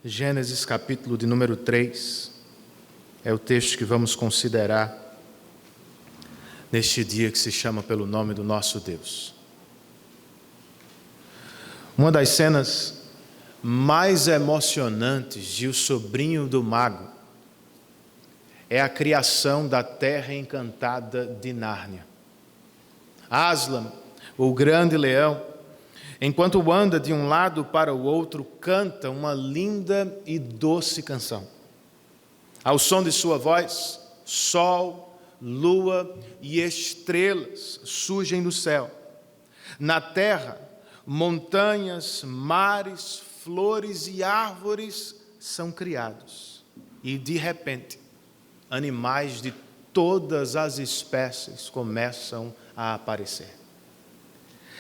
Gênesis capítulo de número 3 é o texto que vamos considerar neste dia que se chama pelo nome do nosso Deus. Uma das cenas mais emocionantes de O Sobrinho do Mago é a criação da terra encantada de Nárnia. Aslan, o grande leão, enquanto anda de um lado para o outro, canta uma linda e doce canção. Ao som de sua voz, sol, lua e estrelas surgem do céu. Na terra, montanhas, mares, flores e árvores são criados. E, de repente, animais de todas as espécies começam a aparecer.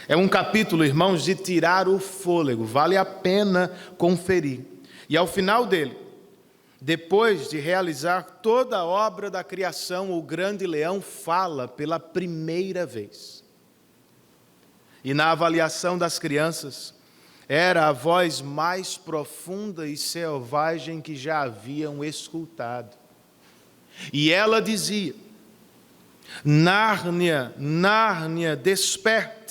É um capítulo, irmãos, de tirar o fôlego, vale a pena conferir. E ao final dele, depois de realizar toda a obra da criação, o grande leão fala pela primeira vez. E na avaliação das crianças, era a voz mais profunda e selvagem que já haviam escutado. E ela dizia: Nárnia, Nárnia, desperte.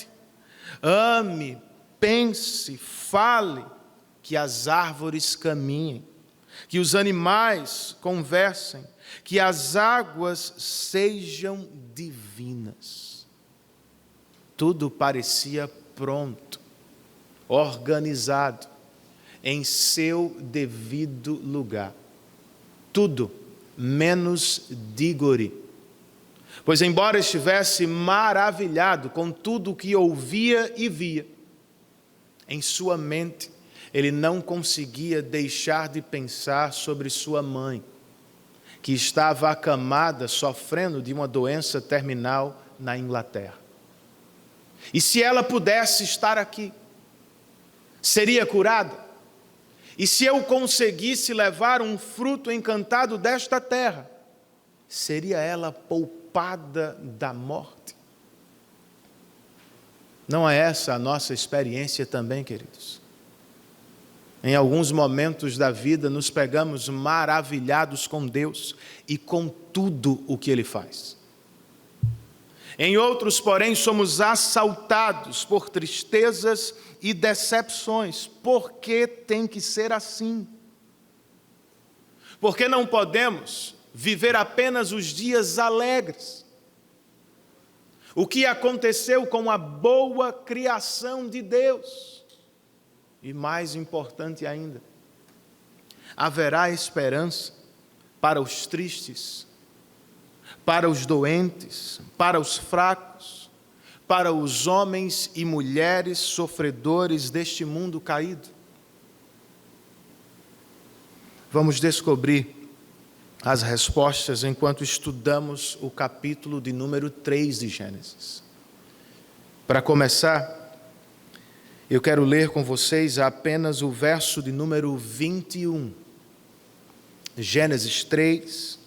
Ame, pense, fale, que as árvores caminhem, que os animais conversem, que as águas sejam divinas. Tudo parecia pronto, organizado, em seu devido lugar. Tudo menos Dígore. Pois, embora estivesse maravilhado com tudo o que ouvia e via, em sua mente ele não conseguia deixar de pensar sobre sua mãe, que estava acamada, sofrendo de uma doença terminal na Inglaterra. E se ela pudesse estar aqui, seria curada? E se eu conseguisse levar um fruto encantado desta terra, seria ela poupada da morte? Não é essa a nossa experiência também, queridos? Em alguns momentos da vida nos pegamos maravilhados com Deus e com tudo o que Ele faz. Em outros, porém, somos assaltados por tristezas e decepções. Por que tem que ser assim? Por que não podemos viver apenas os dias alegres? O que aconteceu com a boa criação de Deus? E mais importante ainda, haverá esperança para os tristes, para os doentes, para os fracos, para os homens e mulheres sofredores deste mundo caído? Vamos descobrir as respostas enquanto estudamos o capítulo de número 3 de Gênesis. Para começar, eu quero ler com vocês apenas o verso de número 21. Gênesis 3,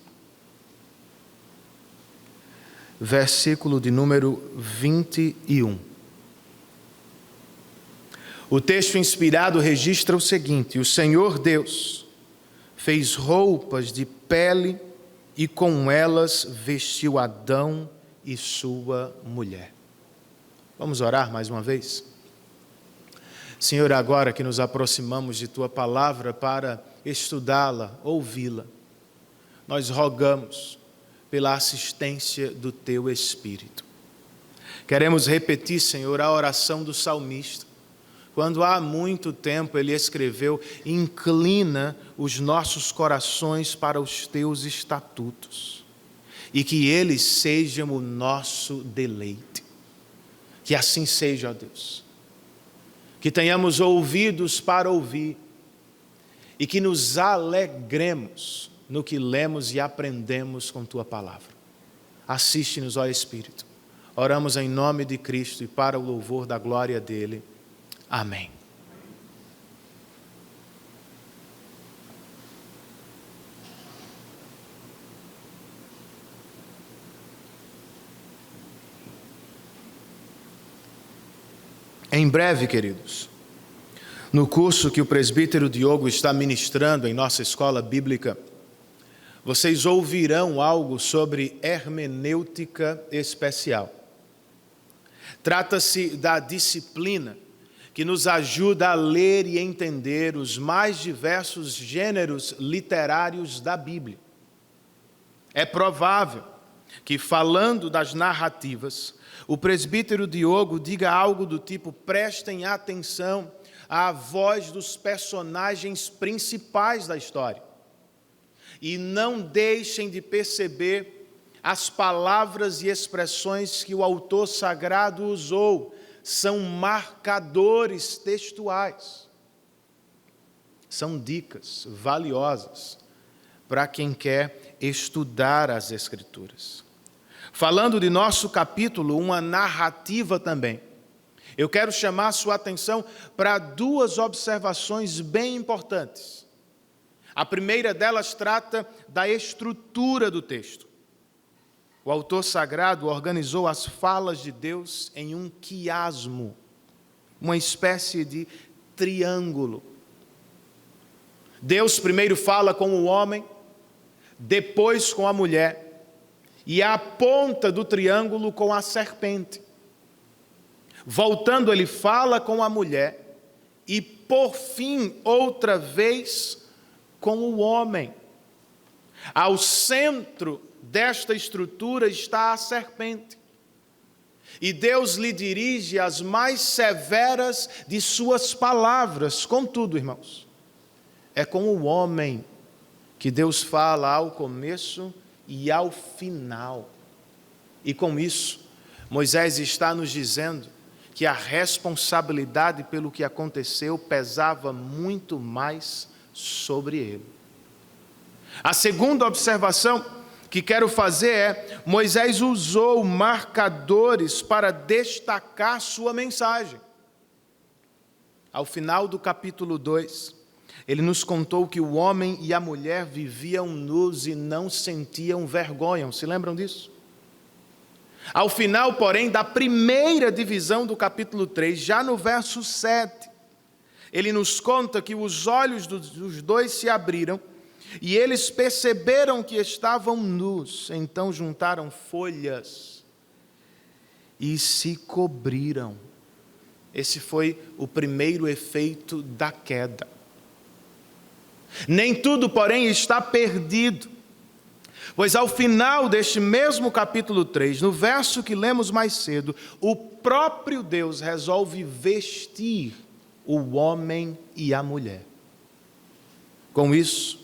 versículo de número 21. O texto inspirado registra o seguinte: o Senhor Deus fez roupas de pele e com elas vestiu Adão e sua mulher. Vamos orar mais uma vez? Senhor, agora que nos aproximamos de Tua palavra para estudá-la, ouvi-la, nós rogamos pela assistência do Teu Espírito. Queremos repetir, Senhor, a oração do salmista, quando há muito tempo ele escreveu: inclina os nossos corações para os Teus estatutos, e que eles sejam o nosso deleite. Que assim seja, ó Deus. Que tenhamos ouvidos para ouvir, e que nos alegremos no que lemos e aprendemos com Tua palavra. Assiste-nos, ó Espírito. Oramos em nome de Cristo e para o louvor da glória dEle. Amém. Em breve, queridos, No curso que o presbítero Diogo está ministrando em nossa escola bíblica, vocês ouvirão algo sobre hermenêutica especial. Trata-se da disciplina que nos ajuda a ler e entender os mais diversos gêneros literários da Bíblia. É provável que, falando das narrativas, o presbítero Diogo diga algo do tipo: prestem atenção à voz dos personagens principais da história e não deixem de perceber as palavras e expressões que o autor sagrado usou. São marcadores textuais. São dicas valiosas para quem quer estudar as Escrituras. Falando de nosso capítulo, uma narrativa também, eu quero chamar a sua atenção para duas observações bem importantes. A primeira delas trata da estrutura do texto. O autor sagrado organizou as falas de Deus em um quiasmo, uma espécie de triângulo. Deus primeiro fala com o homem, depois com a mulher, e a ponta do triângulo com a serpente. Voltando, ele fala com a mulher e, por fim, outra vez, com o homem. Ao centro desta estrutura está a serpente. E Deus lhe dirige as mais severas de suas palavras. Contudo, irmãos, é com o homem que Deus fala ao começo e ao final. E com isso, Moisés está nos dizendo que a responsabilidade pelo que aconteceu pesava muito mais sobre ele. A segunda observação que quero fazer é: Moisés usou marcadores para destacar sua mensagem. Ao final do capítulo 2, ele nos contou que o homem e a mulher viviam nus e não sentiam vergonha. Se lembram disso? Ao final, porém, da primeira divisão do capítulo 3, já no verso 7, ele nos conta que os olhos dos dois se abriram e eles perceberam que estavam nus. Então juntaram folhas e se cobriram. Esse foi o primeiro efeito da queda. Nem tudo, porém, está perdido. Pois ao final deste mesmo capítulo 3, no verso que lemos mais cedo, o próprio Deus resolve vestir o homem e a mulher. Com isso,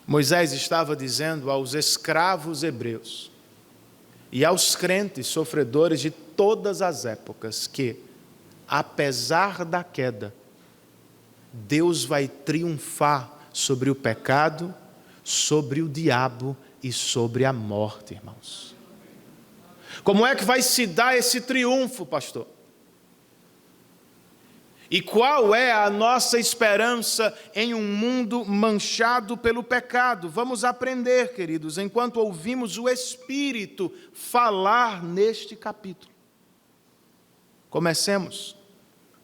Moisés estava dizendo aos escravos hebreus e aos crentes sofredores de todas as épocas que, apesar da queda, Deus vai triunfar sobre o pecado, sobre o diabo e sobre a morte, irmãos. Como é que vai se dar esse triunfo, pastor? E qual é a nossa esperança em um mundo manchado pelo pecado? Vamos aprender, queridos, enquanto ouvimos o Espírito falar neste capítulo. Comecemos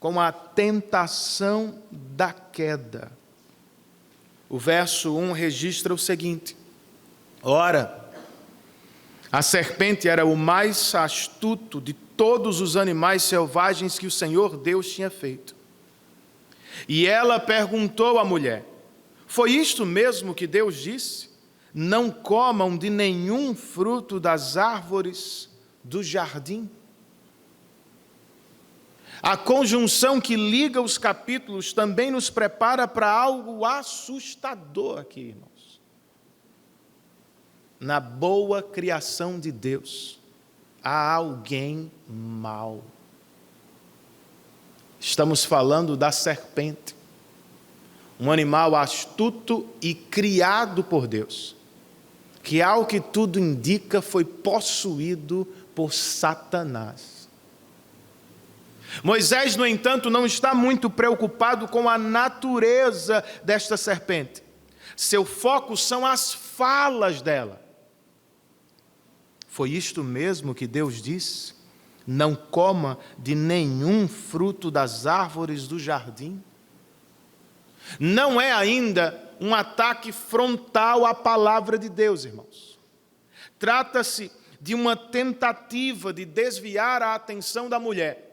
com a tentação da queda. O verso 1 registra o seguinte: ora, a serpente era o mais astuto de todos os animais selvagens que o Senhor Deus tinha feito. E ela perguntou à mulher: foi isto mesmo que Deus disse? Não comam de nenhum fruto das árvores do jardim? A conjunção que liga os capítulos também nos prepara para algo assustador aqui, irmãos. Na boa criação de Deus, há alguém mau. Estamos falando da serpente, um animal astuto e criado por Deus, que, ao que tudo indica, foi possuído por Satanás. Moisés, no entanto, não está muito preocupado com a natureza desta serpente. Seu foco são as falas dela. Foi isto mesmo que Deus disse? Não coma de nenhum fruto das árvores do jardim? Não é ainda um ataque frontal à palavra de Deus, irmãos. Trata-se de uma tentativa de desviar a atenção da mulher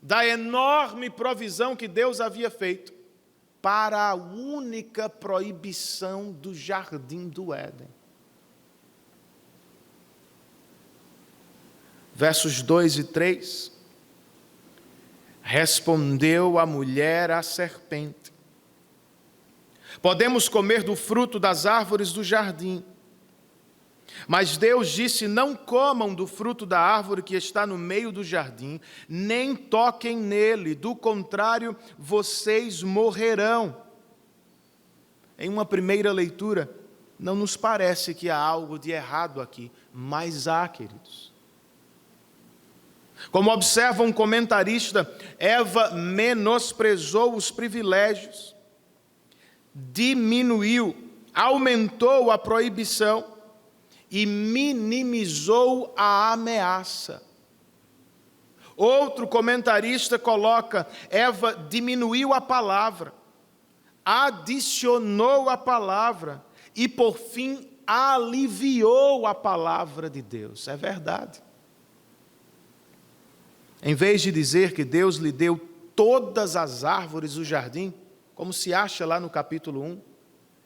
da enorme provisão que Deus havia feito para a única proibição do jardim do Éden. Versos 2 e 3. Respondeu a mulher à serpente: podemos comer do fruto das árvores do jardim. Mas Deus disse: não comam do fruto da árvore que está no meio do jardim, nem toquem nele, do contrário, vocês morrerão. Em uma primeira leitura, não nos parece que há algo de errado aqui, mas há, queridos. Como observa um comentarista, Eva menosprezou os privilégios, diminuiu, aumentou a proibição e minimizou a ameaça. Outro comentarista coloca: Eva diminuiu a palavra, adicionou a palavra e, por fim, aliviou a palavra de Deus. É verdade. Em vez de dizer que Deus lhe deu todas as árvores do jardim, como se acha lá no capítulo 1,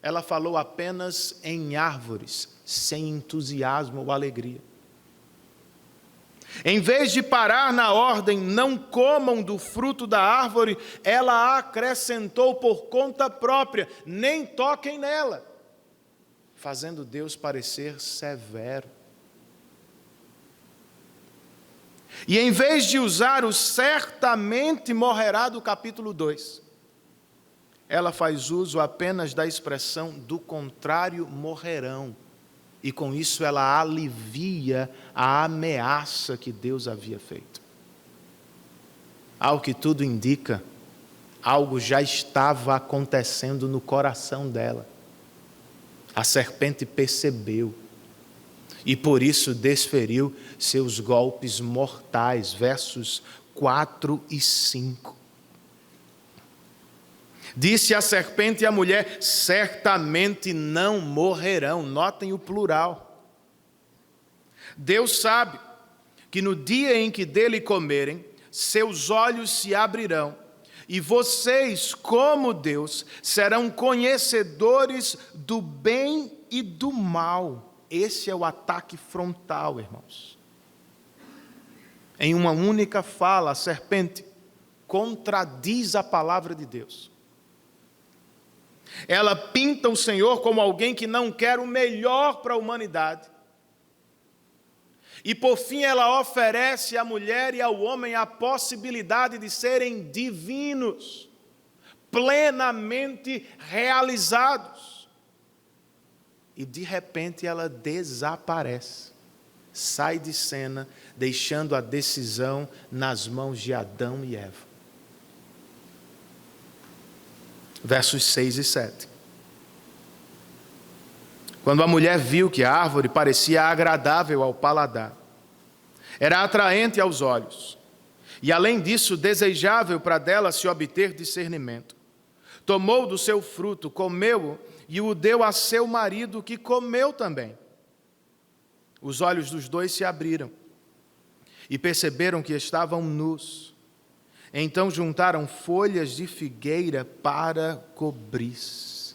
ela falou apenas em árvores, sem entusiasmo ou alegria. Em vez de parar na ordem, não comam do fruto da árvore, ela acrescentou por conta própria, nem toquem nela, fazendo Deus parecer severo. E em vez de usar o certamente morrerá do capítulo 2, ela faz uso apenas da expressão do contrário morrerão. E com isso ela alivia a ameaça que Deus havia feito. Ao que tudo indica, algo já estava acontecendo no coração dela. A serpente percebeu e por isso desferiu seus golpes mortais, versos 4 e 5. Disse a serpente à mulher: certamente não morrerão. Notem o plural. Deus sabe que no dia em que dele comerem, seus olhos se abrirão, e vocês, como Deus, serão conhecedores do bem e do mal. Esse é o ataque frontal, irmãos. Em uma única fala, a serpente contradiz a palavra de Deus. Ela pinta o Senhor como alguém que não quer o melhor para a humanidade. E por fim ela oferece à mulher e ao homem a possibilidade de serem divinos, plenamente realizados. E de repente ela desaparece, sai de cena, deixando a decisão nas mãos de Adão e Eva. Versos 6 e 7. Quando a mulher viu que a árvore parecia agradável ao paladar, era atraente aos olhos, e além disso desejável para dela se obter discernimento, tomou do seu fruto, comeu-o e o deu a seu marido, que comeu também. Os olhos dos dois se abriram e perceberam que estavam nus. Então juntaram folhas de figueira para cobrir-se.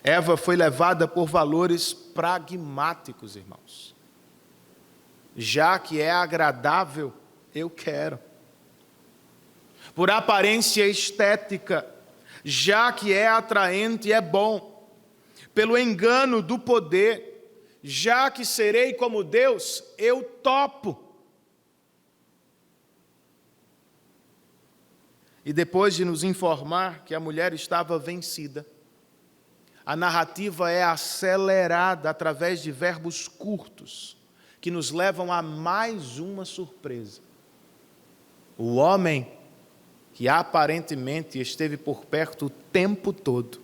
Eva foi levada por valores pragmáticos, irmãos. Já que é agradável, eu quero. Por aparência estética, já que é atraente, é bom. Pelo engano do poder, já que serei como Deus, eu topo. E depois de nos informar que a mulher estava vencida, a narrativa é acelerada através de verbos curtos, que nos levam a mais uma surpresa. O homem, que aparentemente esteve por perto o tempo todo,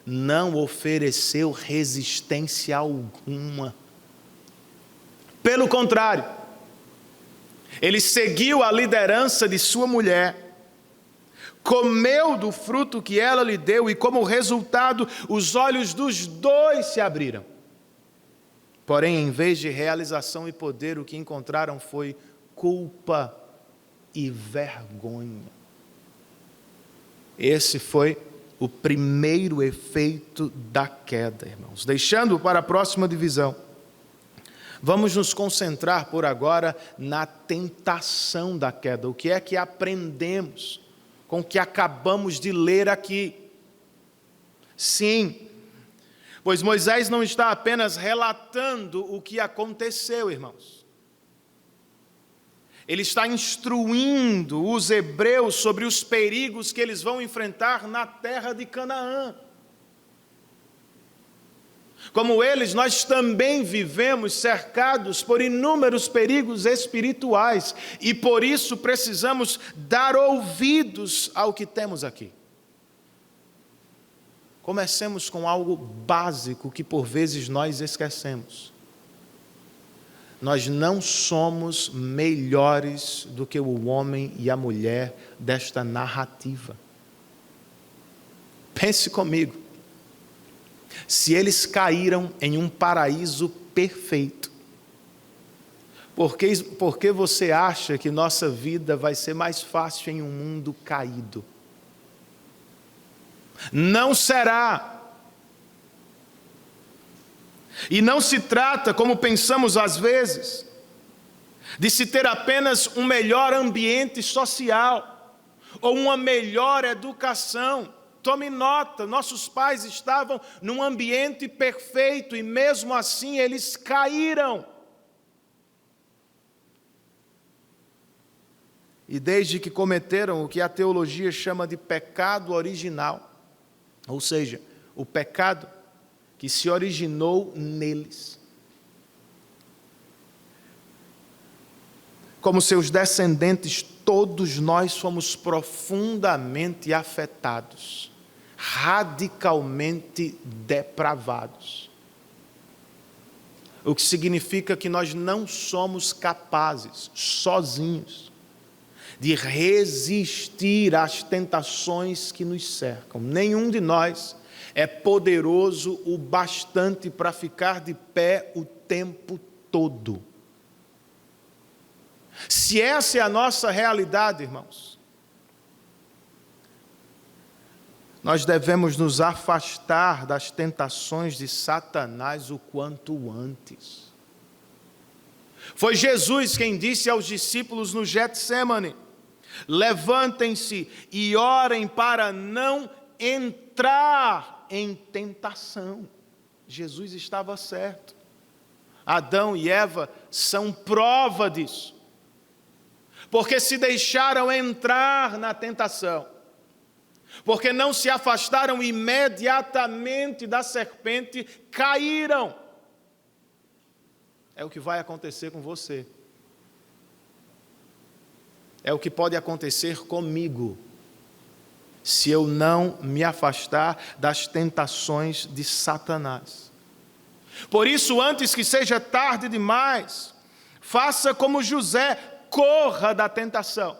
não ofereceu resistência alguma. Pelo contrário, ele seguiu a liderança de sua mulher, comeu do fruto que ela lhe deu, e como resultado, os olhos dos dois se abriram. Porém, em vez de realização e poder, o que encontraram foi culpa e vergonha. Esse foi o primeiro efeito da queda, irmãos. Deixando para a próxima divisão, vamos nos concentrar por agora na tentação da queda. O que é que aprendemos com o que acabamos de ler aqui? Sim, pois Moisés não está apenas relatando o que aconteceu, irmãos. Ele está instruindo os hebreus sobre os perigos que eles vão enfrentar na terra de Canaã. Como eles, nós também vivemos cercados por inúmeros perigos espirituais, e por isso precisamos dar ouvidos ao que temos aqui. Comecemos com algo básico que por vezes nós esquecemos. Nós não somos melhores do que o homem e a mulher desta narrativa. Pense comigo. Se eles caíram em um paraíso perfeito, por que você acha que nossa vida vai ser mais fácil em um mundo caído? Não será. E não se trata, como pensamos às vezes, de se ter apenas um melhor ambiente social ou uma melhor educação. Tome nota, nossos pais estavam num ambiente perfeito e mesmo assim eles caíram. E desde que cometeram o que a teologia chama de pecado original, ou seja, o pecado que se originou neles, como seus descendentes, todos nós fomos profundamente afetados, radicalmente depravados. O que significa que nós não somos capazes, sozinhos, de resistir às tentações que nos cercam. Nenhum de nós é poderoso o bastante para ficar de pé o tempo todo. Se essa é a nossa realidade, irmãos, nós devemos nos afastar das tentações de Satanás o quanto antes. Foi Jesus quem disse aos discípulos no Getsêmani: levantem-se e orem para não entrar em tentação. Jesus estava certo. Adão e Eva são prova disso. Porque se deixaram entrar na tentação, porque não se afastaram imediatamente da serpente, caíram. É o que vai acontecer com você. É o que pode acontecer comigo, se eu não me afastar das tentações de Satanás. Por isso, antes que seja tarde demais, faça como José, corra da tentação.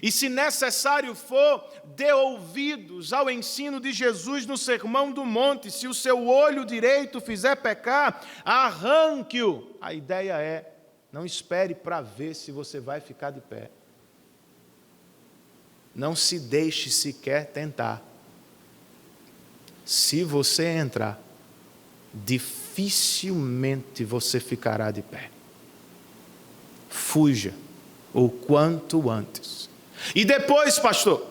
E se necessário for, dê ouvidos ao ensino de Jesus no Sermão do Monte. Se o seu olho direito fizer pecar, arranque-o. A ideia é, não espere para ver se você vai ficar de pé. Não se deixe sequer tentar. Se você entrar, dificilmente você ficará de pé. Fuja o quanto antes. E depois, pastor,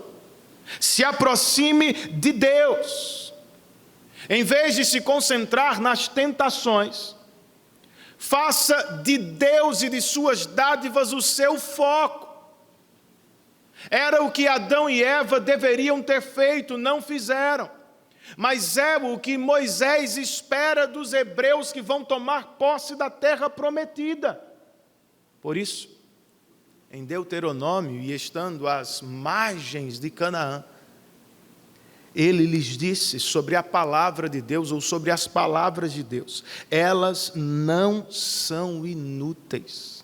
se aproxime de Deus. Em vez de se concentrar nas tentações, faça de Deus e de suas dádivas o seu foco. Era o que Adão e Eva deveriam ter feito, não fizeram. Mas é o que Moisés espera dos hebreus que vão tomar posse da terra prometida. Por isso, em Deuteronômio, e estando às margens de Canaã, ele lhes disse sobre a palavra de Deus, ou sobre as palavras de Deus: elas não são inúteis,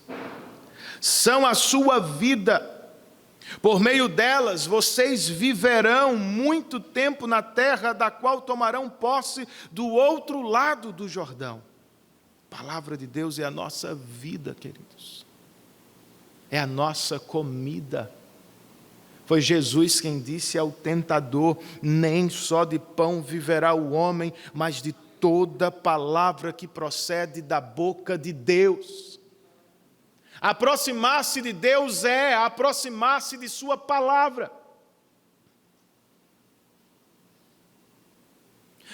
são a sua vida, Por meio delas, vocês viverão muito tempo na terra da qual tomarão posse do outro lado do Jordão. A palavra de Deus é a nossa vida, queridos. É a nossa comida. Foi Jesus quem disse ao tentador: nem só de pão viverá o homem, mas de toda palavra que procede da boca de Deus. Aproximar-se de Deus é aproximar-se de sua palavra.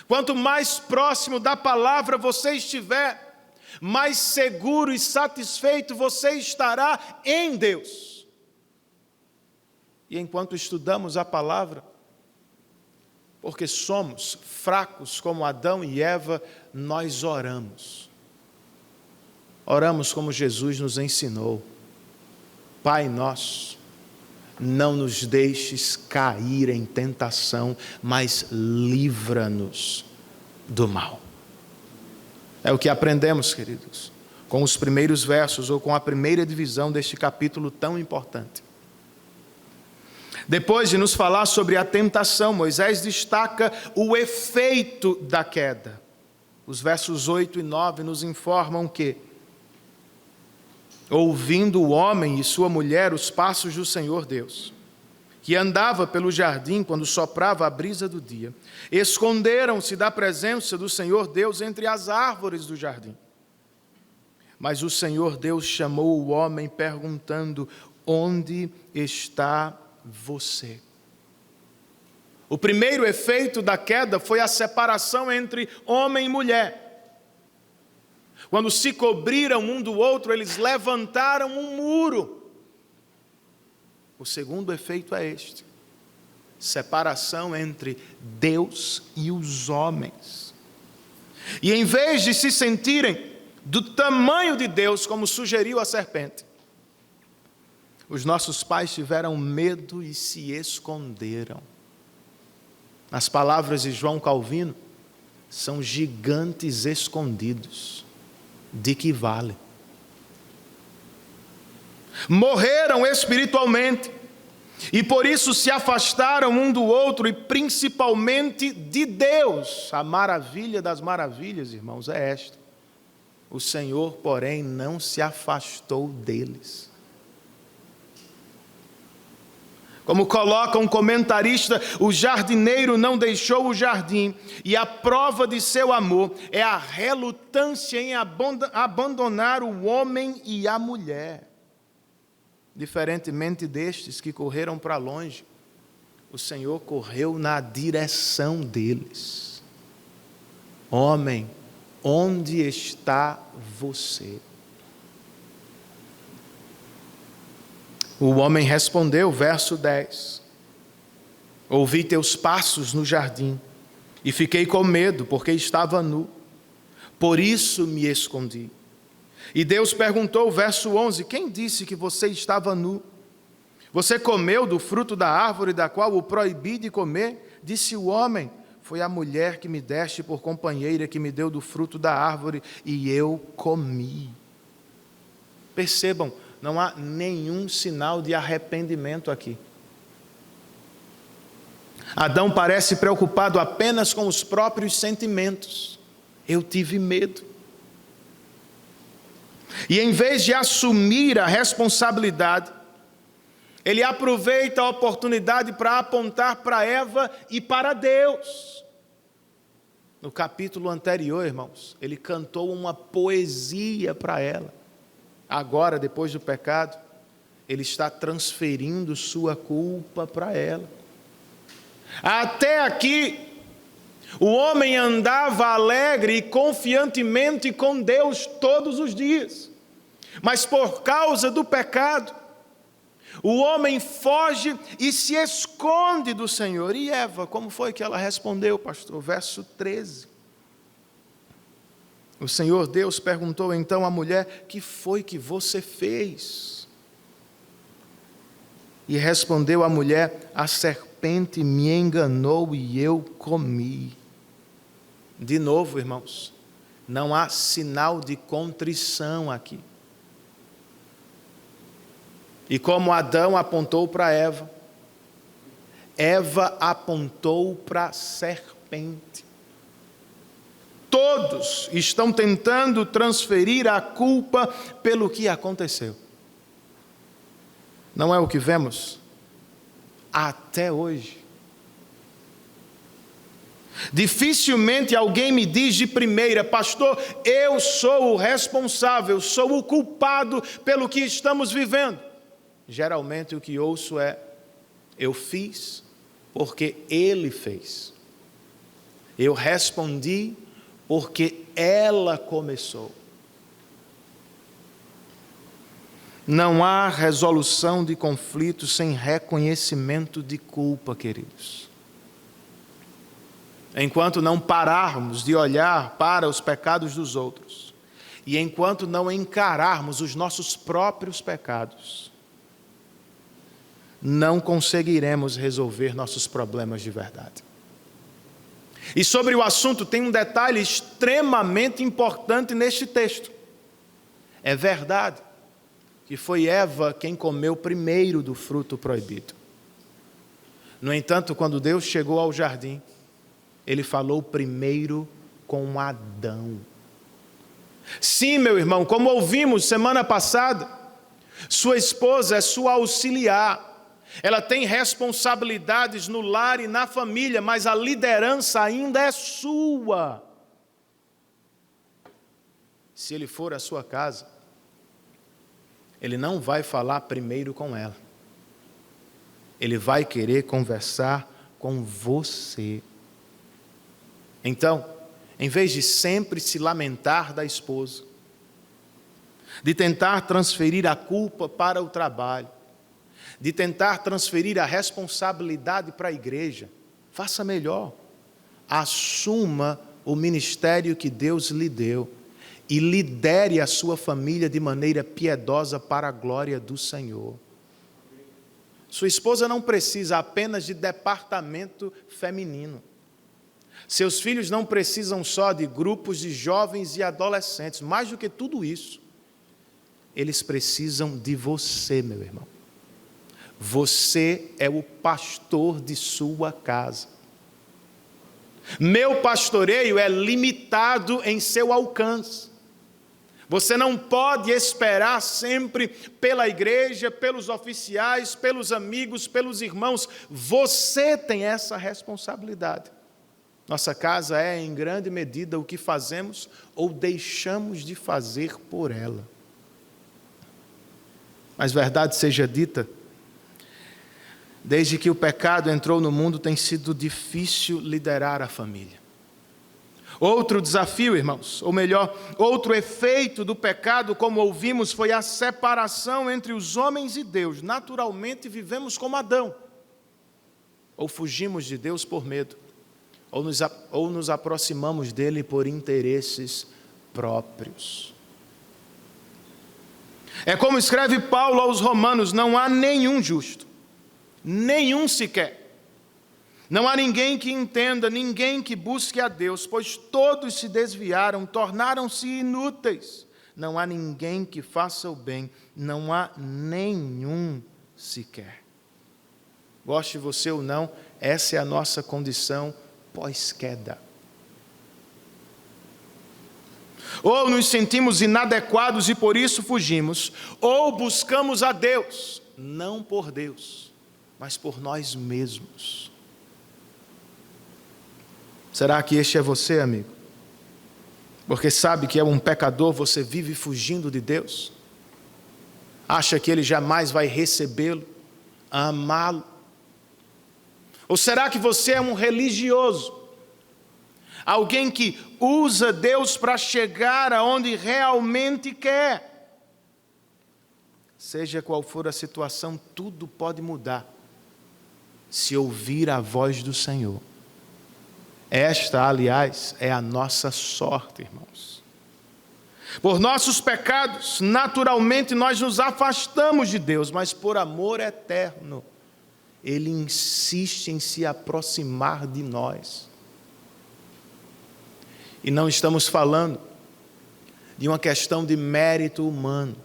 Quanto mais próximo da palavra você estiver, mais seguro e satisfeito você estará em Deus. E enquanto estudamos a palavra, porque somos fracos como Adão e Eva, nós oramos. Oramos como Jesus nos ensinou: Pai nosso, não nos deixes cair em tentação, mas livra-nos do mal. É o que aprendemos, queridos, com os primeiros versos ou com a primeira divisão deste capítulo tão importante. Depois de nos falar sobre a tentação, Moisés destaca o efeito da queda. Os versos 8 e 9 nos informam que, ouvindo o homem e sua mulher os passos do Senhor Deus, que andava pelo jardim quando soprava a brisa do dia, esconderam-se da presença do Senhor Deus entre as árvores do jardim. Mas o Senhor Deus chamou o homem perguntando: onde está você? O primeiro efeito da queda foi a separação entre homem e mulher. Quando se cobriram um do outro, eles levantaram um muro. O segundo efeito é este: separação entre Deus e os homens. E em vez de se sentirem do tamanho de Deus, como sugeriu a serpente, os nossos pais tiveram medo e se esconderam. Nas palavras de João Calvino, são gigantes escondidos. De que vale? Morreram espiritualmente e por isso se afastaram um do outro e principalmente de Deus. A maravilha das maravilhas, irmãos, é esta: o Senhor, porém, não se afastou deles. Como coloca um comentarista, o jardineiro não deixou o jardim, e a prova de seu amor é a relutância em abandonar o homem e a mulher. Diferentemente destes que correram para longe, o Senhor correu na direção deles. Homem, onde está você? O homem respondeu, verso 10: ouvi teus passos no jardim e fiquei com medo, porque estava nu. Por isso me escondi. E Deus perguntou, verso 11: quem disse que você estava nu? Você comeu do fruto da árvore da qual o proibi de comer? Disse o homem: foi a mulher que me deste por companheira que me deu do fruto da árvore e eu comi. Percebam, não há nenhum sinal de arrependimento aqui. Adão parece preocupado apenas com os próprios sentimentos. Eu tive medo. E em vez de assumir a responsabilidade, ele aproveita a oportunidade para apontar para Eva e para Deus. No capítulo anterior, irmãos, ele cantou uma poesia para ela. Agora, depois do pecado, ele está transferindo sua culpa para ela. Até aqui, o homem andava alegre e confiantemente com Deus todos os dias. Mas por causa do pecado, o homem foge e se esconde do Senhor. E Eva, como foi que ela respondeu, pastor? Verso 13. O Senhor Deus perguntou então à mulher: que foi que você fez? E respondeu a mulher: a serpente me enganou e eu comi. De novo, irmãos, não há sinal de contrição aqui. E como Adão apontou para Eva, Eva apontou para a serpente. Todos estão tentando transferir a culpa pelo que aconteceu. Não é o que vemos até hoje. Dificilmente alguém me diz de primeira: pastor, eu sou o responsável, sou o culpado pelo que estamos vivendo. Geralmente o que ouço é: eu fiz porque ele fez. Eu respondi porque ela começou. Não há resolução de conflitos sem reconhecimento de culpa, queridos. Enquanto não pararmos de olhar para os pecados dos outros, e enquanto não encararmos os nossos próprios pecados, não conseguiremos resolver nossos problemas de verdade. E sobre o assunto tem um detalhe extremamente importante neste texto. É verdade que foi Eva quem comeu primeiro do fruto proibido. No entanto, quando Deus chegou ao jardim, Ele falou primeiro com Adão. Sim, meu irmão, como ouvimos semana passada, sua esposa é sua auxiliar. Ela tem responsabilidades no lar e na família, mas a liderança ainda é sua. Se ele for à sua casa, ele não vai falar primeiro com ela. Ele vai querer conversar com você. Então, em vez de sempre se lamentar da esposa, de tentar transferir a culpa para o trabalho, de tentar transferir a responsabilidade para a igreja, faça melhor. Assuma o ministério que Deus lhe deu e lidere a sua família de maneira piedosa para a glória do Senhor. Sua esposa não precisa apenas de departamento feminino. Seus filhos não precisam só de grupos de jovens e adolescentes. Mais do que tudo isso, eles precisam de você, meu irmão. Você é o pastor de sua casa. Meu pastoreio é limitado em seu alcance. Você não pode esperar sempre pela igreja, pelos oficiais, pelos amigos, pelos irmãos. Você tem essa responsabilidade. Nossa casa é, em grande medida, o que fazemos ou deixamos de fazer por ela. Mas verdade seja dita, desde que o pecado entrou no mundo, tem sido difícil liderar a família. Outro desafio, irmãos, ou melhor, outro efeito do pecado, como ouvimos, foi a separação entre os homens e Deus. Naturalmente vivemos como Adão. Ou fugimos de Deus por medo, ou nos aproximamos dele por interesses próprios. É como escreve Paulo aos Romanos: não há nenhum justo, nenhum sequer. Não há ninguém que entenda, ninguém que busque a Deus, pois todos se desviaram, tornaram-se inúteis. Não há ninguém que faça o bem, não há nenhum sequer. Goste você ou não, essa é a nossa condição pós-queda. Ou nos sentimos inadequados e por isso fugimos, ou buscamos a Deus, não por Deus, mas por nós mesmos. Será que este é você, amigo? Porque sabe que é um pecador, você vive fugindo de Deus? Acha que Ele jamais vai recebê-lo, amá-lo? Ou será que você é um religioso? Alguém que usa Deus para chegar aonde realmente quer? Seja qual for a situação, tudo pode mudar se ouvir a voz do Senhor. Esta, aliás, é a nossa sorte, irmãos. Por nossos pecados, naturalmente nós nos afastamos de Deus, mas por amor eterno, Ele insiste em se aproximar de nós. E não estamos falando de uma questão de mérito humano.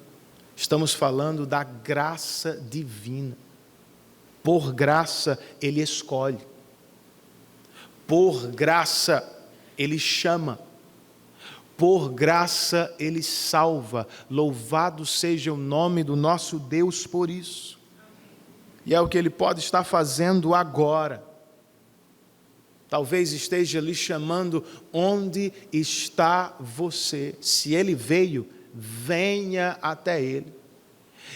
Estamos falando da graça divina. Por graça, Ele escolhe. Por graça, Ele chama. Por graça, Ele salva. Louvado seja o nome do nosso Deus por isso. E é o que Ele pode estar fazendo agora. Talvez esteja lhe chamando: onde está você? Se Ele veio, venha até Ele.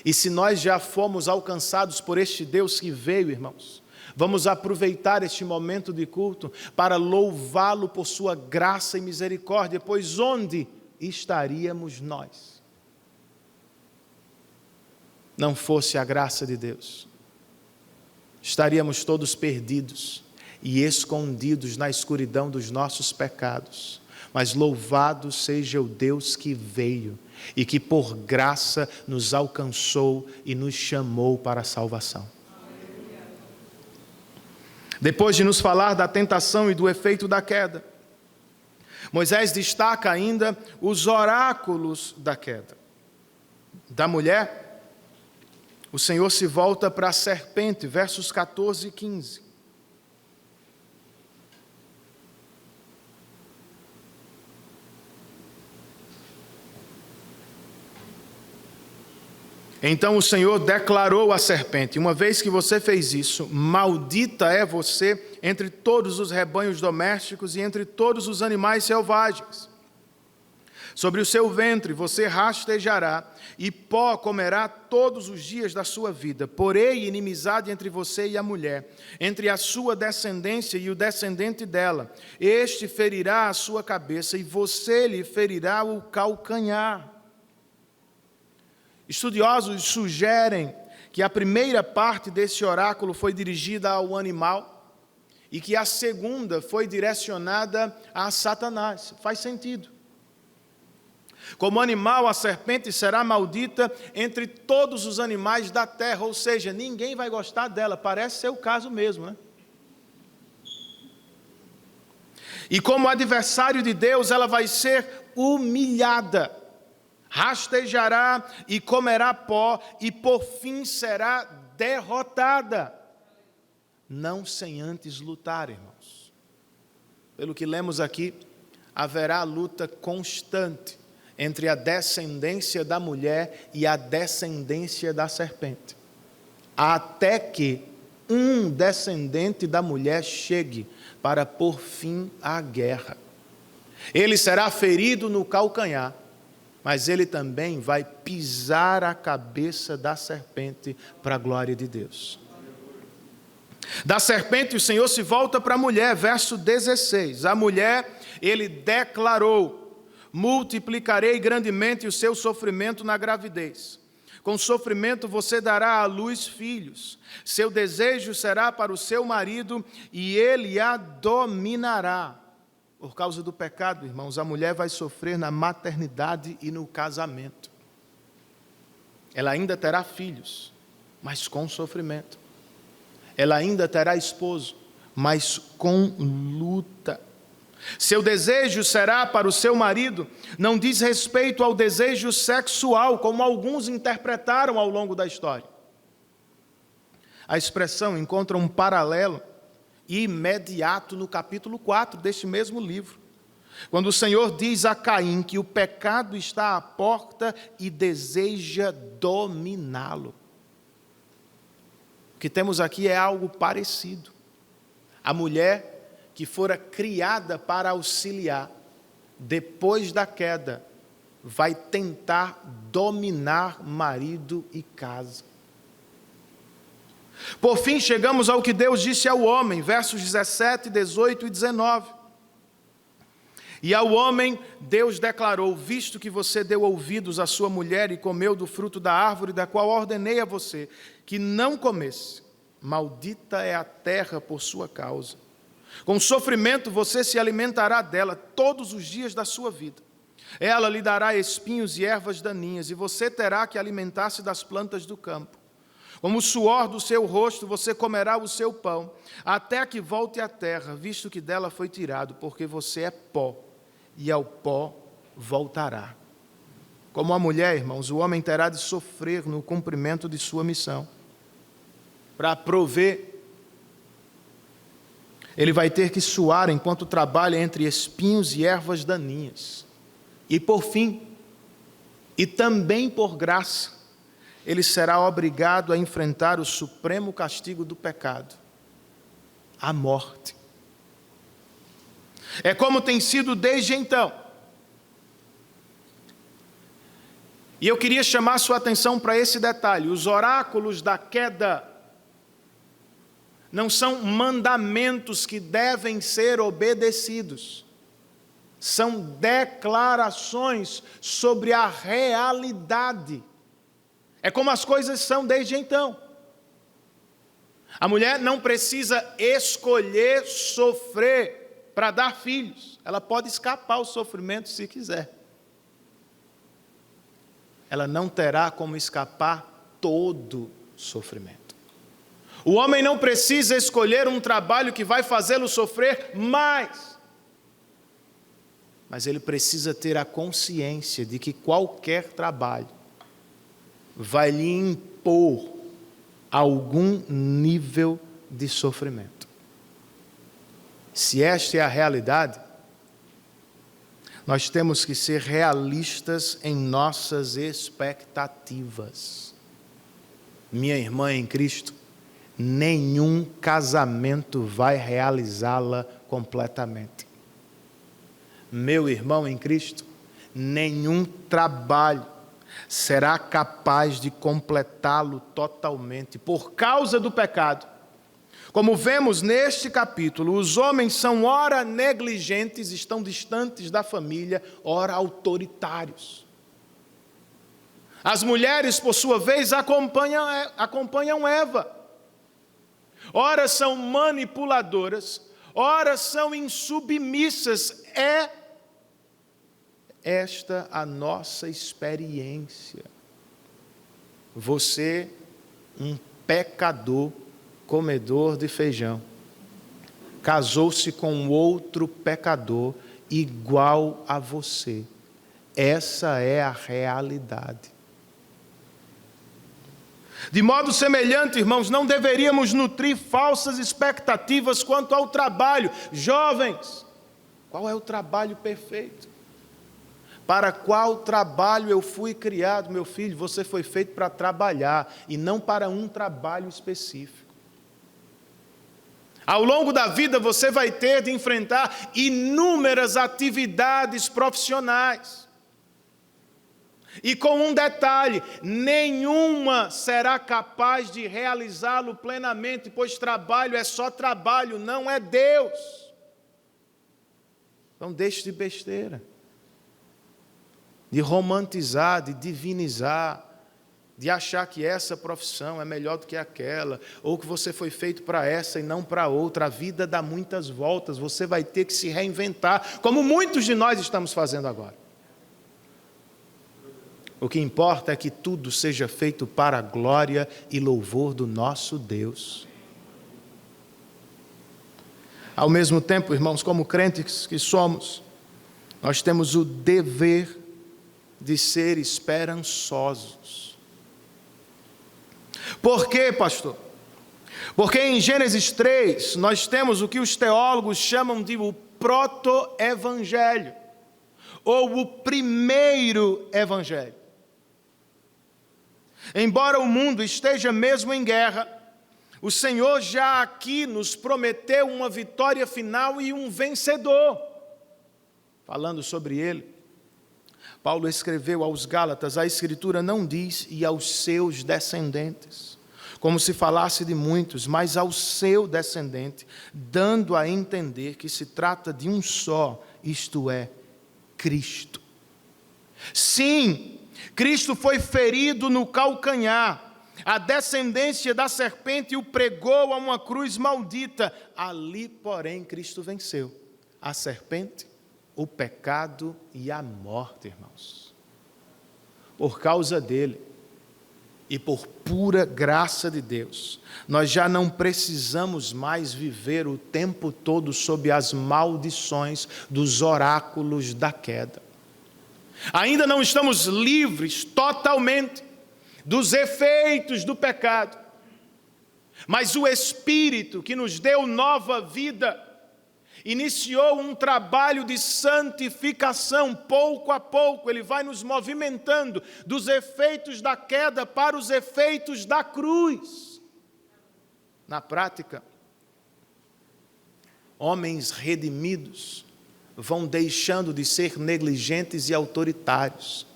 E se nós já fomos alcançados por este Deus que veio, irmãos, vamos aproveitar este momento de culto para louvá-lo por sua graça e misericórdia, pois onde estaríamos nós? Não fosse a graça de Deus, estaríamos todos perdidos e escondidos na escuridão dos nossos pecados. Mas louvado seja o Deus que veio e que por graça nos alcançou e nos chamou para a salvação. Depois de nos falar da tentação e do efeito da queda, Moisés destaca ainda os oráculos da queda. Da mulher, o Senhor se volta para a serpente, versos 14 e 15. Então o Senhor declarou à serpente: uma vez que você fez isso, maldita é você entre todos os rebanhos domésticos e entre todos os animais selvagens. Sobre o seu ventre você rastejará, e pó comerá todos os dias da sua vida. Porém, inimizade entre você e a mulher, entre a sua descendência e o descendente dela. Este ferirá a sua cabeça, e você lhe ferirá o calcanhar. Estudiosos sugerem que a primeira parte desse oráculo foi dirigida ao animal e que a segunda foi direcionada a Satanás. Faz sentido. Como animal, a serpente será maldita entre todos os animais da terra, ou seja, ninguém vai gostar dela. Parece ser o caso mesmo, né? E como adversário de Deus, ela vai ser humilhada. Rastejará e comerá pó, e por fim será derrotada. Não sem antes lutar, irmãos. Pelo que lemos aqui, haverá luta constante entre a descendência da mulher e a descendência da serpente, até que um descendente da mulher chegue para pôr fim à guerra. Ele será ferido no calcanhar, mas ele também vai pisar a cabeça da serpente para a glória de Deus. Da serpente o Senhor se volta para a mulher, verso 16. A mulher, ele declarou: multiplicarei grandemente o seu sofrimento na gravidez. Com sofrimento você dará à luz filhos. Seu desejo será para o seu marido e ele a dominará. Por causa do pecado, irmãos, a mulher vai sofrer na maternidade e no casamento. Ela ainda terá filhos, mas com sofrimento. Ela ainda terá esposo, mas com luta. Seu desejo será para o seu marido, não diz respeito ao desejo sexual, como alguns interpretaram ao longo da história. A expressão encontra um paralelo imediato no capítulo 4 deste mesmo livro, quando o Senhor diz a Caim que o pecado está à porta e deseja dominá-lo. O que temos aqui é algo parecido. A mulher que fora criada para auxiliar, depois da queda, vai tentar dominar marido e casa. Por fim, chegamos ao que Deus disse ao homem, versos 17, 18 e 19. E ao homem, Deus declarou: visto que você deu ouvidos à sua mulher e comeu do fruto da árvore da qual ordenei a você que não comesse, maldita é a terra por sua causa. Com sofrimento você se alimentará dela todos os dias da sua vida. Ela lhe dará espinhos e ervas daninhas, e você terá que alimentar-se das plantas do campo. Como o suor do seu rosto, você comerá o seu pão, até que volte à terra, visto que dela foi tirado, porque você é pó, e ao pó voltará. Como a mulher, irmãos, o homem terá de sofrer no cumprimento de sua missão. Para prover, ele vai ter que suar enquanto trabalha entre espinhos e ervas daninhas. E por fim, e também por graça, ele será obrigado a enfrentar o supremo castigo do pecado, a morte. É como tem sido desde então. E eu queria chamar sua atenção para esse detalhe: os oráculos da queda não são mandamentos que devem ser obedecidos, são declarações sobre a realidade. É como as coisas são desde então. A mulher não precisa escolher sofrer para dar filhos, ela pode escapar ao sofrimento se quiser. Ela não terá como escapar todo sofrimento. O homem não precisa escolher um trabalho que vai fazê-lo sofrer mais. Mas ele precisa ter a consciência de que qualquer trabalho vai lhe impor algum nível de sofrimento. Se esta é a realidade, nós temos que ser realistas em nossas expectativas. Minha irmã em Cristo, nenhum casamento vai realizá-la completamente. Meu irmão em Cristo, nenhum trabalho será capaz de completá-lo totalmente por causa do pecado. Como vemos neste capítulo, os homens são ora negligentes, estão distantes da família, ora autoritários. As mulheres, por sua vez, acompanham Eva. Ora são manipuladoras, ora são insubmissas. É esta a nossa experiência. Você, um pecador, comedor de feijão, casou-se com outro pecador igual a você. Essa é a realidade. De modo semelhante, irmãos, não deveríamos nutrir falsas expectativas quanto ao trabalho. Jovens, qual é o trabalho perfeito? Para qual trabalho eu fui criado, meu filho? Você foi feito para trabalhar e não para um trabalho específico. Ao longo da vida você vai ter de enfrentar inúmeras atividades profissionais. E com um detalhe, nenhuma será capaz de realizá-lo plenamente, pois trabalho é só trabalho, não é Deus. Então deixe de besteira, de romantizar, de divinizar, de achar que essa profissão é melhor do que aquela, ou que você foi feito para essa e não para outra. A vida dá muitas voltas, você vai ter que se reinventar, como muitos de nós estamos fazendo agora. O que importa é que tudo seja feito para a glória e louvor do nosso Deus. Ao mesmo tempo, irmãos, como crentes que somos, nós temos o dever de ser esperançosos. Por quê, pastor? Porque em Gênesis 3, nós temos o que os teólogos chamam de o proto-evangelho, ou o primeiro evangelho. Embora o mundo esteja mesmo em guerra, o Senhor já aqui nos prometeu uma vitória final e um vencedor. Falando sobre ele, Paulo escreveu aos Gálatas: a Escritura não diz e aos seus descendentes, como se falasse de muitos, mas ao seu descendente, dando a entender que se trata de um só, isto é, Cristo. Sim, Cristo foi ferido no calcanhar, a descendência da serpente o pregou a uma cruz maldita. Ali, porém, Cristo venceu a serpente, o pecado e a morte, irmãos. Por causa dele e por pura graça de Deus, nós já não precisamos mais viver o tempo todo sob as maldições dos oráculos da queda. Ainda não estamos livres totalmente dos efeitos do pecado. Mas o Espírito que nos deu nova vida iniciou um trabalho de santificação. Pouco a pouco Ele vai nos movimentando dos efeitos da queda para os efeitos da cruz. Na prática, homens redimidos vão deixando de ser negligentes e autoritários,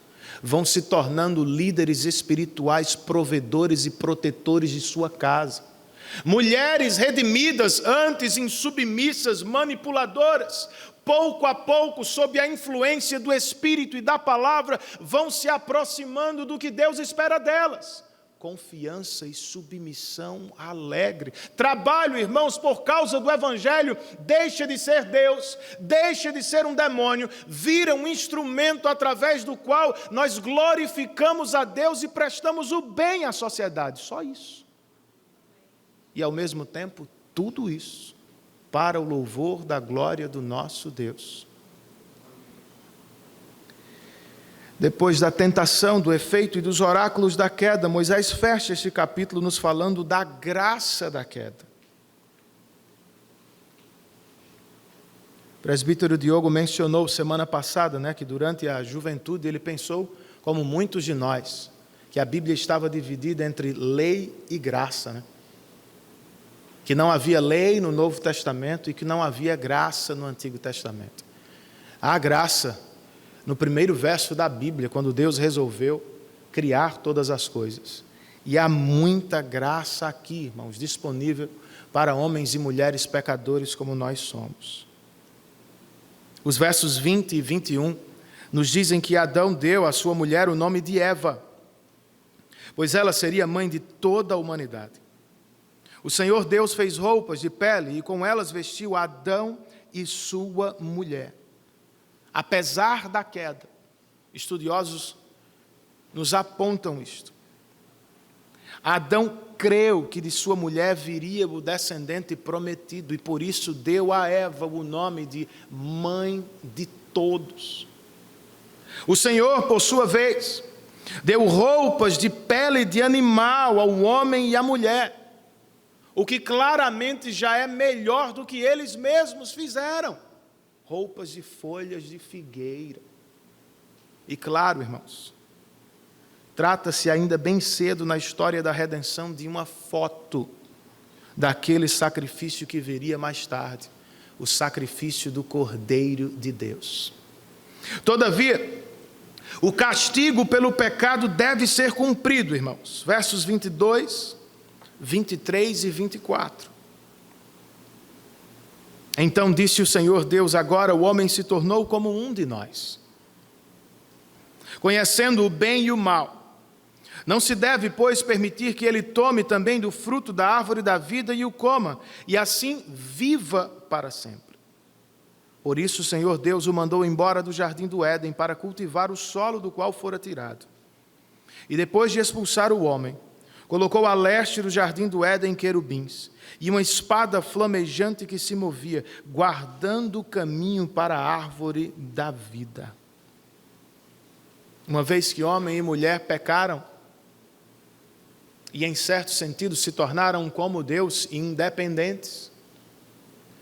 vão se tornando líderes espirituais, provedores e protetores de sua casa. Mulheres redimidas, antes insubmissas, manipuladoras, pouco a pouco, sob a influência do Espírito e da palavra, vão se aproximando do que Deus espera delas. Confiança e submissão alegre. Trabalho, irmãos, por causa do Evangelho, deixa de ser Deus, deixa de ser um demônio, vira um instrumento através do qual nós glorificamos a Deus e prestamos o bem à sociedade. Só isso. E ao mesmo tempo, tudo isso para o louvor da glória do nosso Deus. Depois da tentação, do efeito e dos oráculos da queda, Moisés fecha este capítulo nos falando da graça da queda. O presbítero Diogo mencionou semana passada, que durante a juventude ele pensou, como muitos de nós, que a Bíblia estava dividida entre lei e graça, que não havia lei no Novo Testamento e que não havia graça no Antigo Testamento. Há graça no primeiro verso da Bíblia, quando Deus resolveu criar todas as coisas. E há muita graça aqui, irmãos, disponível para homens e mulheres pecadores como nós somos. Os versos 20 e 21 nos dizem que Adão deu à sua mulher o nome de Eva, pois ela seria mãe de toda a humanidade. O Senhor Deus fez roupas de pele e com elas vestiu Adão e sua mulher. Apesar da queda, estudiosos nos apontam isto. Adão creu que de sua mulher viria o descendente prometido e por isso deu a Eva o nome de mãe de todos. O Senhor, por sua vez, deu roupas de pele de animal ao homem e à mulher, o que claramente já é melhor do que eles mesmos fizeram. Roupas de folhas de figueira. E claro, irmãos, trata-se ainda bem cedo na história da redenção de uma foto daquele sacrifício que viria mais tarde, o sacrifício do Cordeiro de Deus. Todavia, o castigo pelo pecado deve ser cumprido, irmãos. Versos 22, 23 e 24. Então disse o Senhor Deus: agora o homem se tornou como um de nós, conhecendo o bem e o mal. Não se deve, pois, permitir que ele tome também do fruto da árvore da vida e o coma, e assim viva para sempre. Por isso o Senhor Deus o mandou embora do jardim do Éden para cultivar o solo do qual fora tirado. E depois de expulsar o homem, colocou a leste do jardim do Éden querubins e uma espada flamejante que se movia, guardando o caminho para a árvore da vida. Uma vez que homem e mulher pecaram, e em certo sentido se tornaram como Deus, independentes,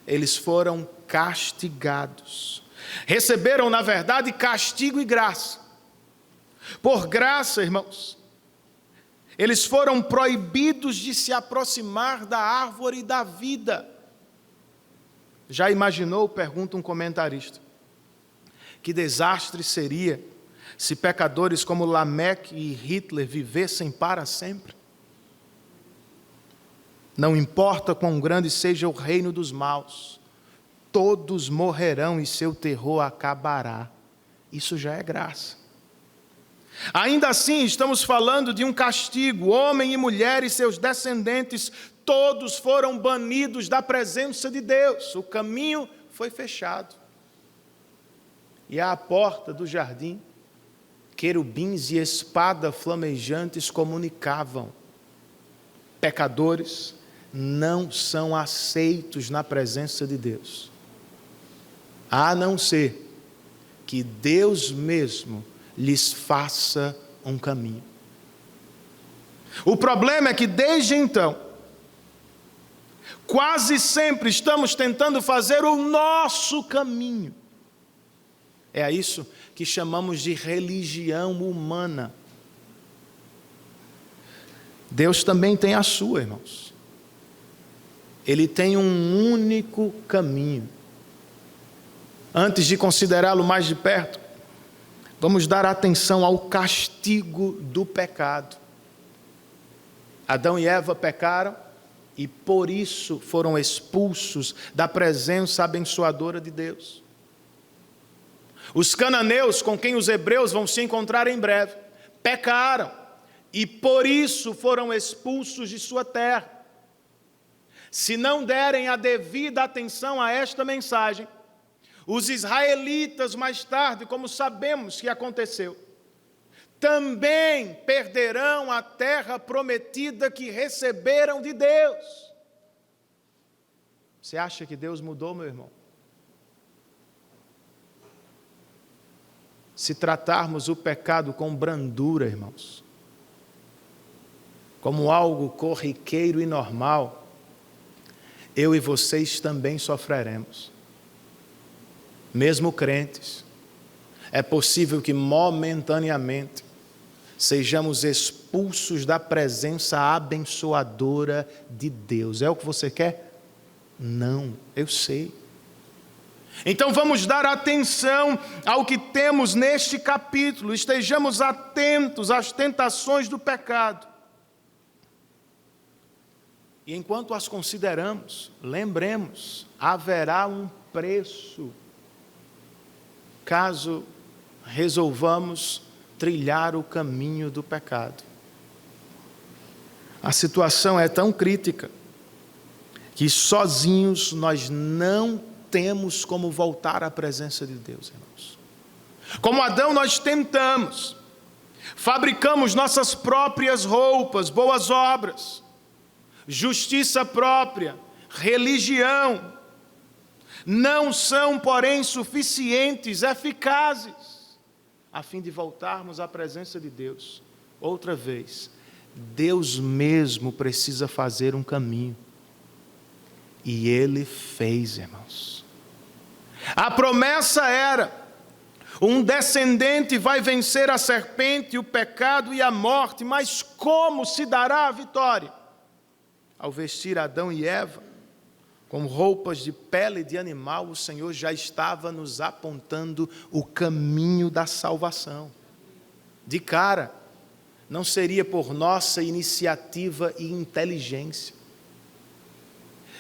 eles foram castigados. Receberam, na verdade, castigo e graça. Por graça, irmãos, eles foram proibidos de se aproximar da árvore da vida. Já imaginou, pergunta um comentarista, que desastre seria se pecadores como Lameque e Hitler vivessem para sempre? Não importa quão grande seja o reino dos maus, todos morrerão e seu terror acabará. Isso já é graça. Ainda assim, estamos falando de um castigo. Homem e mulher e seus descendentes, todos foram banidos da presença de Deus. O caminho foi fechado. E à porta do jardim, querubins e espada flamejantes comunicavam: pecadores não são aceitos na presença de Deus, a não ser que Deus mesmo lhes faça um caminho. O problema é que desde então, quase sempre estamos tentando fazer o nosso caminho. É isso que chamamos de religião humana. Deus também tem a sua, irmãos. Ele tem um único caminho. Antes de considerá-lo mais de perto, vamos dar atenção ao castigo do pecado. Adão e Eva pecaram e por isso foram expulsos da presença abençoadora de Deus. Os cananeus, com quem os hebreus vão se encontrar em breve, pecaram e por isso foram expulsos de sua terra. Se não derem a devida atenção a esta mensagem, os israelitas mais tarde, como sabemos que aconteceu, também perderão a terra prometida que receberam de Deus. Você acha que Deus mudou, meu irmão? Se tratarmos o pecado com brandura, irmãos, como algo corriqueiro e normal, eu e vocês também sofreremos. Mesmo crentes, é possível que momentaneamente sejamos expulsos da presença abençoadora de Deus. É o que você quer? Não, eu sei. Então vamos dar atenção ao que temos neste capítulo, estejamos atentos às tentações do pecado. E enquanto as consideramos, lembremos, haverá um preço, caso resolvamos trilhar o caminho do pecado. A situação é tão crítica que sozinhos nós não temos como voltar à presença de Deus, irmãos. Como Adão, nós tentamos, fabricamos nossas próprias roupas, boas obras, justiça própria, religião, não são, porém, suficientes, eficazes, a fim de voltarmos à presença de Deus. Outra vez, Deus mesmo precisa fazer um caminho. E Ele fez, irmãos. A promessa era: um descendente vai vencer a serpente, o pecado e a morte. Mas como se dará a vitória? Ao vestir Adão e Eva com roupas de pele de animal, o Senhor já estava nos apontando o caminho da salvação. De cara, não seria por nossa iniciativa e inteligência.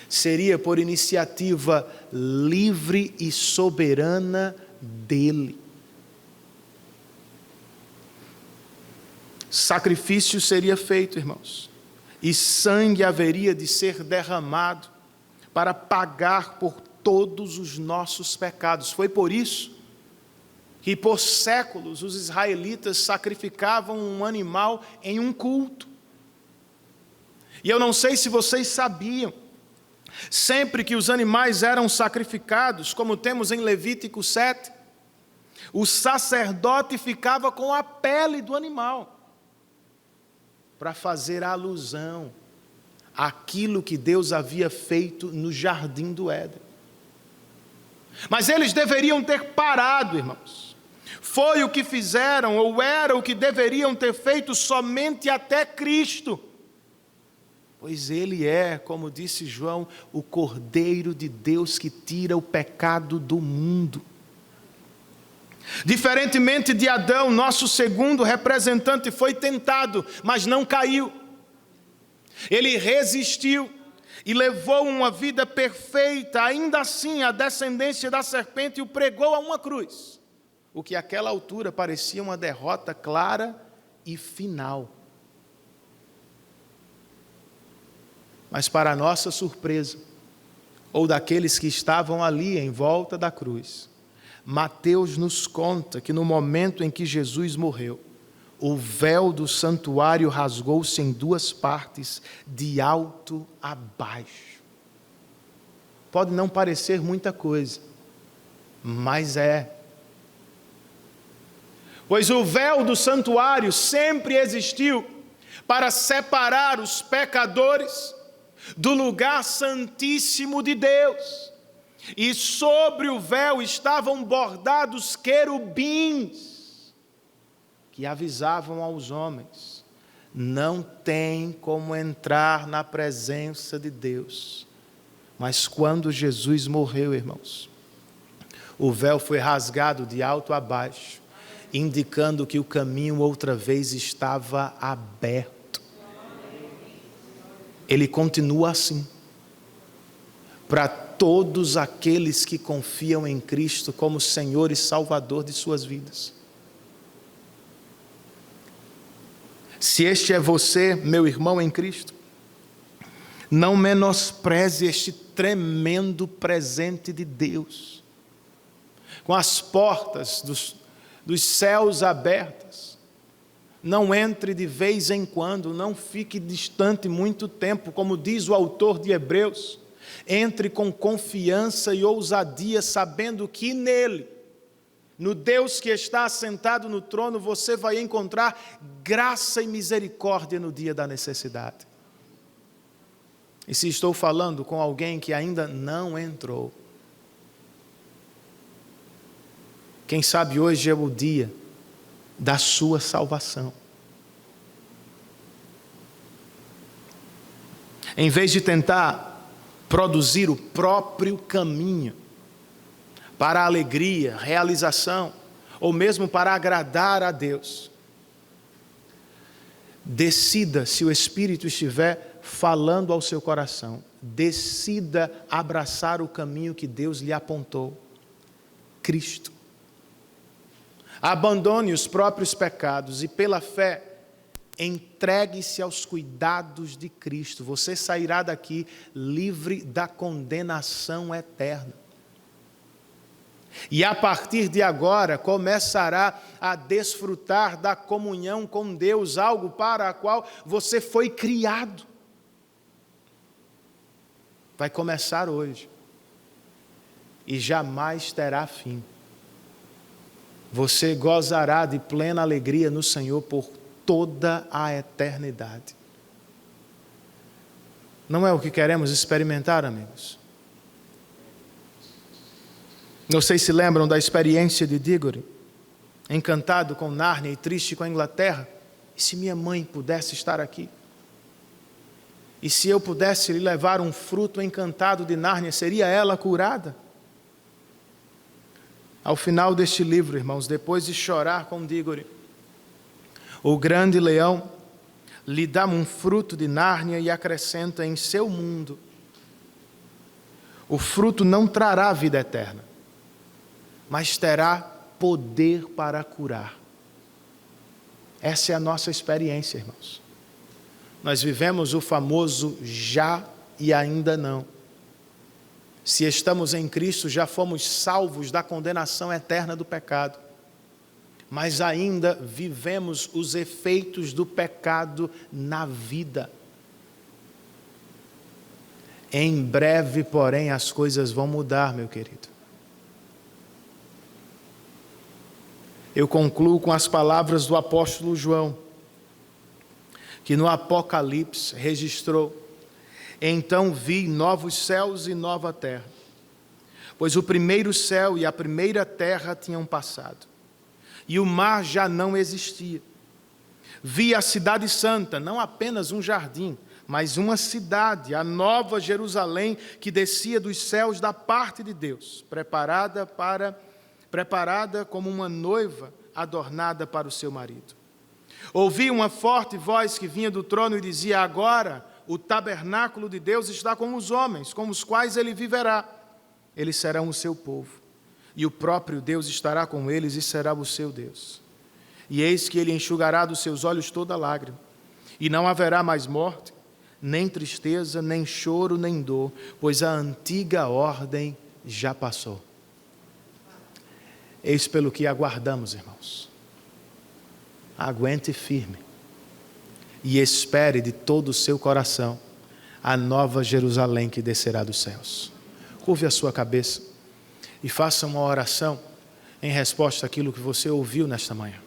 Seria por iniciativa livre e soberana dele. Sacrifício seria feito, irmãos, e sangue haveria de ser derramado para pagar por todos os nossos pecados. Foi por isso que por séculos os israelitas sacrificavam um animal em um culto. E eu não sei se vocês sabiam, sempre que os animais eram sacrificados, como temos em Levítico 7, o sacerdote ficava com a pele do animal, para fazer alusão àquilo que Deus havia feito no jardim do Éden. Mas eles deveriam ter parado, irmãos. Foi o que fizeram, ou era o que deveriam ter feito somente até Cristo. Pois Ele é, como disse João, o Cordeiro de Deus que tira o pecado do mundo. Diferentemente de Adão, nosso segundo representante foi tentado, mas não caiu. Ele resistiu e levou uma vida perfeita. Ainda assim, a descendência da serpente o pregou a uma cruz, o que àquela altura parecia uma derrota clara e final. Mas para nossa surpresa, ou daqueles que estavam ali em volta da cruz, Mateus nos conta que no momento em que Jesus morreu, o véu do santuário rasgou-se em duas partes, de alto a baixo. Pode não parecer muita coisa, mas é. Pois o véu do santuário sempre existiu para separar os pecadores do lugar santíssimo de Deus. E sobre o véu estavam bordados querubins que avisavam aos homens: não tem como entrar na presença de Deus. Mas quando Jesus morreu, irmãos, o véu foi rasgado de alto a baixo, indicando que o caminho outra vez estava aberto. Ele continua assim, para todos aqueles que confiam em Cristo como Senhor e Salvador de suas vidas. Se este é você, meu irmão em Cristo, não menospreze este tremendo presente de Deus, com as portas dos céus abertas. Não entre de vez em quando, não fique distante muito tempo, como diz o autor de Hebreus. Entre com confiança e ousadia, sabendo que nele, no Deus que está assentado no trono, você vai encontrar graça e misericórdia no dia da necessidade. E se estou falando com alguém que ainda não entrou, quem sabe hoje é o dia da sua salvação. Em vez de tentar produzir o próprio caminho para a alegria, realização, ou mesmo para agradar a Deus, decida, se o Espírito estiver falando ao seu coração, decida abraçar o caminho que Deus lhe apontou: Cristo. Abandone os próprios pecados e, pela fé, entregue-se aos cuidados de Cristo. Você sairá daqui livre da condenação eterna. E a partir de agora começará a desfrutar da comunhão com Deus, algo para a qual você foi criado. Vai começar hoje e jamais terá fim. Você gozará de plena alegria no Senhor por toda a eternidade. Não é o que queremos experimentar, amigos? Não sei se lembram da experiência de Diggory, encantado com Nárnia e triste com a Inglaterra. E se minha mãe pudesse estar aqui? E se eu pudesse lhe levar um fruto encantado de Nárnia, seria ela curada? Ao final deste livro, irmãos, depois de chorar com Diggory, o grande leão lhe dá um fruto de Nárnia e acrescenta: em seu mundo, o fruto não trará vida eterna, mas terá poder para curar. Essa é a nossa experiência, irmãos. Nós vivemos o famoso já e ainda não. Se estamos em Cristo, já fomos salvos da condenação eterna do pecado, mas ainda vivemos os efeitos do pecado na vida. Em breve, porém, as coisas vão mudar, meu querido. Eu concluo com as palavras do apóstolo João, que no Apocalipse registrou: então vi novos céus e nova terra, pois o primeiro céu e a primeira terra tinham passado, e o mar já não existia. Vi a cidade santa, não apenas um jardim, mas uma cidade, a nova Jerusalém, que descia dos céus da parte de Deus, preparada como uma noiva adornada para o seu marido. Ouvi uma forte voz que vinha do trono e dizia: agora o tabernáculo de Deus está com os homens, com os quais ele viverá. Eles serão o seu povo, e o próprio Deus estará com eles e será o seu Deus. E eis que ele enxugará dos seus olhos toda lágrima, e não haverá mais morte, nem tristeza, nem choro, nem dor, pois a antiga ordem já passou. Eis pelo que aguardamos, irmãos. Aguente firme e espere de todo o seu coração a nova Jerusalém que descerá dos céus. Curve a sua cabeça e faça uma oração em resposta àquilo que você ouviu nesta manhã.